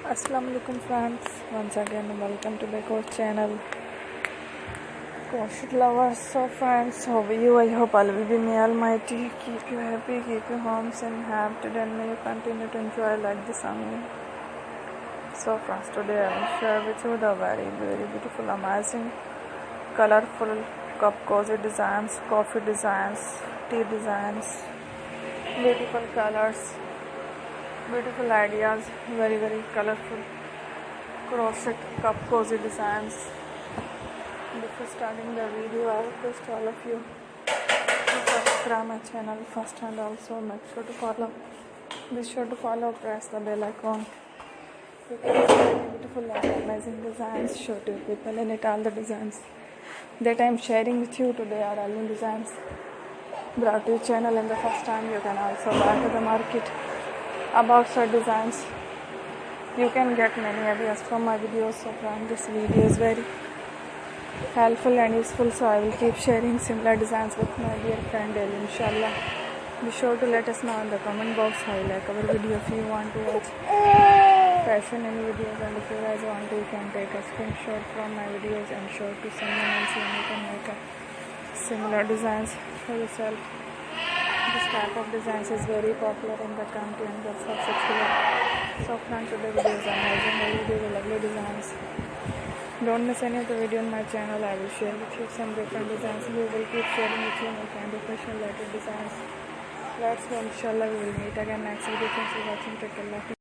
Assalamualaikum friends, once again welcome to the coach channel. Crochet lovers, so friends, how are you? I hope all will be may almighty keep you happy, keep your homes and happy, and may you continue to enjoy like this summer. So friends, today I will share with you the very beautiful, amazing, colorful cup cozy designs, coffee designs, tea designs, beautiful colors, beautiful ideas, very colorful crochet cup cozy designs. Before starting the video, I request all of you to subscribe my channel first, and also make sure to follow. Be sure to follow, press the bell icon. You can see beautiful and amazing designs. Show to people in it all the designs that I am sharing with you today are all new designs brought to your channel in the first time. You can also buy to the market about such designs. You can get many ideas from my videos. So from this video is very helpful and useful, so I will keep sharing similar designs with my dear friend daily, inshallah. Be sure to let us know in the comment box how you like our video. If you want to watch fashion any videos, and if you guys want to, you can take a screenshot from my videos and show to someone else, and you can make a similar designs for yourself. This type of designs is very popular in the country and that's successful. So friends, today video is amazing. I will give you lovely designs. Don't miss any of the video on my channel. I will share with you some different designs. We will keep sharing with you more kind of fashion related designs. Let's go, inshallah. We will meet again next video. Thanks for watching. Take care.